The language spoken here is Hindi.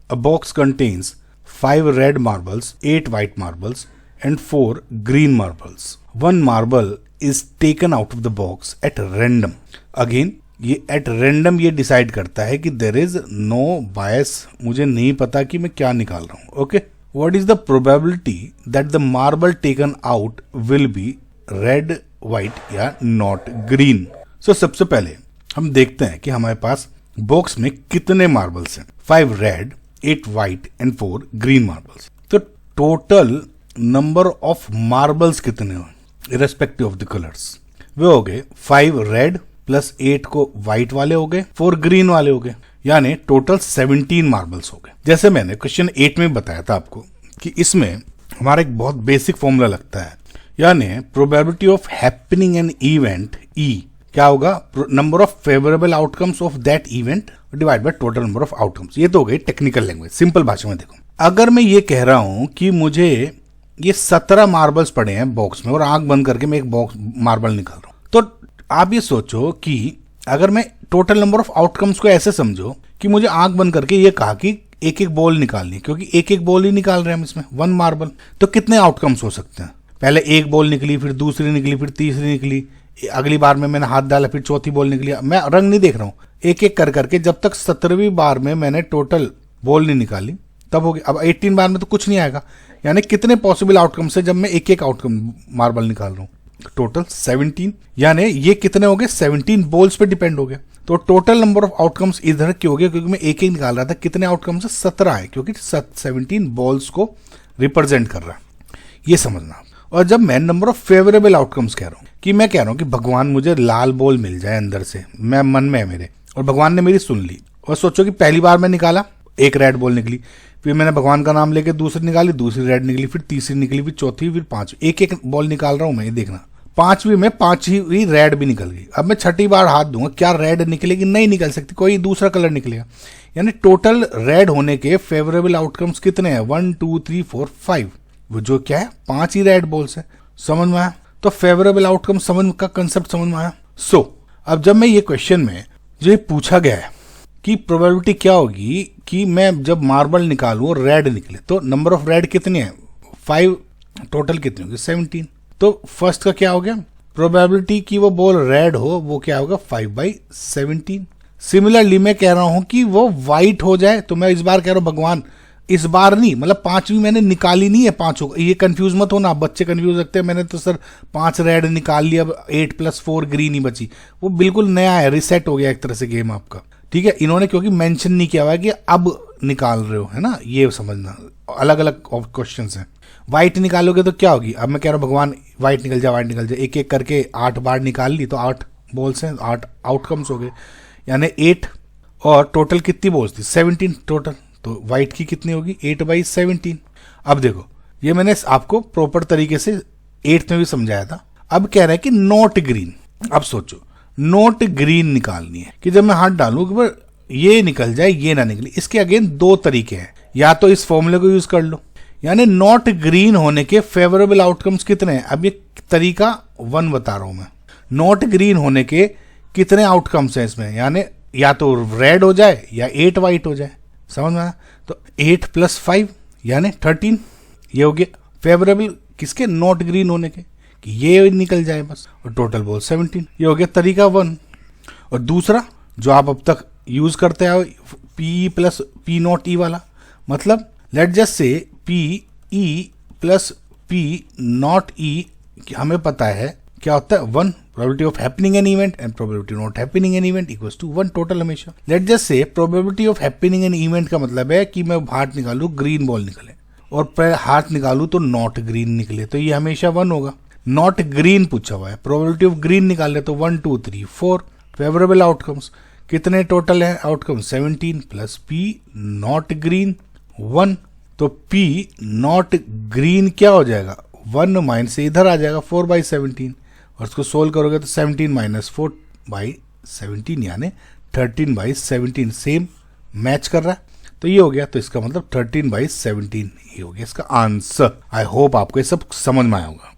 A box contains 5 red marbles, 8 white marbles and 4 green marbles. One marble is taken out of the box at random. Again, ये at random ये डिसाइड करता है कि there is no bias. मुझे नहीं पता कि मैं क्या निकाल रहा हूँ. Okay? What is the probability that the marble taken out will be red, white या not green? So सबसे पहले हम देखते हैं कि हमारे पास बॉक्स में कितने मार्बल्स हैं. 5 red, 8 white and 4 green marbles. तो टोटल नंबर ऑफ मार्बल्स कितने हो इरेस्पेक्टिव ऑफ द कलर्स? वे हो गए 5 रेड प्लस 8 को व्हाइट वाले हो गए, 4 ग्रीन वाले हो गए, यानी टोटल 17 मार्बल्स हो गए. जैसे मैंने क्वेश्चन 8 में बताया था आपको कि इसमें हमारा एक बहुत बेसिक फॉर्मूला लगता है, यानी probability of happening an event E क्या होगा, number of favourable outcomes of that event divide by total number of outcomes. ये तो हो गई टेक्निकल लैंग्वेज. सिंपल भाषा में देखो, अगर मैं ये कह रहा हूं कि मुझे ये 17 मार्बल्स पड़े हैं बॉक्स में और आंख बंद करके मैं एक बॉक्स मार्बल निकाल रहा हूं, तो आप ये सोचो कि अगर मैं टोटल नंबर ऑफ आउटकम्स को ऐसे समझो कि मुझे आंख बंद करके ये कहा कि एक एक बॉल निकालनी, क्योंकि एक एक बॉल ही निकाल रहे हैं हम इसमें, 1 मार्बल, तो कितने आउटकम्स हो सकते हैं? पहले एक बॉल निकली, फिर दूसरी निकली, फिर तीसरी निकली, अगली बार में मैंने हाथ डाला, फिर चौथी बॉल निकली. मैं रंग नहीं देख रहा हूं, एक एक कर करके जब तक 17वीं बार में मैंने टोटल बॉल नहीं निकाली तब हो गया. अब 18 बार में तो कुछ नहीं आएगा, यानी कितने पॉसिबल आउटकम से जब मैं एक एक आउटकम मार्बल निकाल रहा हूं, टोटल 17, यानी ये कितने हो गए, 17 बॉल्स पे डिपेंड हो गया. तो टोटल नंबर ऑफ आउटकम्स इधर क्यों हो गया, क्योंकि मैं एक एक निकाल रहा था. कितने आउटकम्स है, 17 है, क्योंकि 17 बॉल्स को रिप्रेजेंट कर रहा है. ये समझना. और जब मैं नंबर ऑफ फेवरेबल आउटकम्स कह रहा हूं कि मैं कह रहा हूं कि भगवान मुझे लाल बॉल मिल जाए अंदर से, मैं मन में है मेरे, और भगवान ने मेरी सुन ली, और सोचो कि पहली बार मैं निकाला एक रेड बॉल निकली, फिर मैंने भगवान का नाम लेके दूसरी निकाली, दूसरी रेड निकली, फिर तीसरी निकली, फिर चौथी, फिर पांचवी, एक एक बॉल निकाल रहा हूं मैं. ये देखना, पांचवी में 5वीं रेड भी निकल गई. अब मैं छठी बार हाथ दूंगा, क्या रेड निकलेगी? नहीं निकल सकती, कोई दूसरा कलर निकलेगा. यानी टोटल रेड होने के फेवरेबल आउटकम्स कितने हैं, 1 2 3 4 5, वो जो क्या है 5 ही रेड बॉल्स है. समझ में आया? तो फेवरेबल आउटकम समझ का कंसेप्ट समझ में आया. सो अब जब मैं ये क्वेश्चन में जो पूछा गया है कि प्रोबेबिलिटी क्या होगी कि मैं जब मार्बल निकालूं और रेड निकले, तो नंबर ऑफ रेड कितने हैं, 5, टोटल कितनी होगी, 17. तो फर्स्ट का क्या हो गया, प्रोबेबिलिटी कि वो बॉल रेड हो, वो क्या होगा, 5/17. सिमिलरली मैं कह रहा हूं कि वो व्हाइट हो जाए, तो मैं इस बार कह रहा हूं भगवान, इस बार नहीं, मतलब 5वीं मैंने निकाली नहीं है 5 ये कंफ्यूज मत होना, बच्चे कंफ्यूज रखते हैं, मैंने तो सर 5 रेड निकाल लिया, अब 8 + 4 ग्रीन ही बची. वो बिल्कुल नया है, रिसेट हो गया एक तरह से गेम आपका. ठीक है, इन्होंने क्योंकि मेंशन नहीं किया हुआ है कि अब निकाल रहे हो, है ना, ये समझना. अलग अलग क्वेश्चन है. व्हाइट निकालोगे तो क्या होगी, अब मैं कह रहा हूँ भगवान व्हाइट निकल जाए, व्हाइट निकल जाए, एक एक करके 8 बार निकाल ली, तो 8 बॉल्स हैं, 8 आउटकम्स हो गए, यानी 8, और टोटल कितनी बॉल्स थी, 17 टोटल. तो व्हाइट की कितनी होगी, 8/17. अब देखो, ये मैंने आपको प्रॉपर तरीके से 8th में भी समझाया था. अब कह रहा है कि नॉट ग्रीन. अब सोचो, नॉट ग्रीन निकालनी है कि जब मैं हाथ डालूं कि ये निकल जाए, ये ना निकले. इसके अगेन 2 तरीके हैं, या तो इस फॉर्मूले को यूज कर लो, यानी नॉट ग्रीन होने के फेवरेबल आउटकम्स कितने हैं. अब ये तरीका 1 बता रहा हूं मैं. नॉट ग्रीन होने के कितने आउटकम्स हैं इसमें, यानी या तो रेड हो जाए या 8 व्हाइट हो जाए. समझ में आया? तो 8 + 5 यानी 13, ये हो गया फेवरेबल किसके, नॉट ग्रीन होने के, कि ये निकल जाए बस, और टोटल बॉल 17. ये हो गया तरीका 1. और दूसरा जो आप अब तक यूज करते आओ, PE + P0E वाला, मतलब लेट जस्ट से PE + P0E, हमें पता है क्या होता है, 1 probability of happening an event and probability not happening an event equals to 1 total हमेशा. Let just say probability of happening an event का मतलब है कि मैं हाथ निकालूं ग्रीन बॉल निकले, और हाथ निकालूं तो नॉट ग्रीन निकले, तो ये हमेशा 1 होगा. नॉट ग्रीन पूछा हुआ है, प्रोबेबिलिटी ऑफ ग्रीन निकाल ले तो 1 2 3 4 फेवरेबल आउटकम्स कितने टोटल है, आउटकम 17 + P नॉट ग्रीन 1. तो P नॉट ग्रीन क्या हो जाएगा, 1 माइनस से इधर आ जाएगा 4/17, और उसको सोल्व करोगे तो 17 - 4/17 यानी 13/17, सेम मैच कर रहा है. तो ये हो गया, तो इसका मतलब 13/17 ये हो गया इसका आंसर. आई होप आपको ये सब समझ में आया होगा.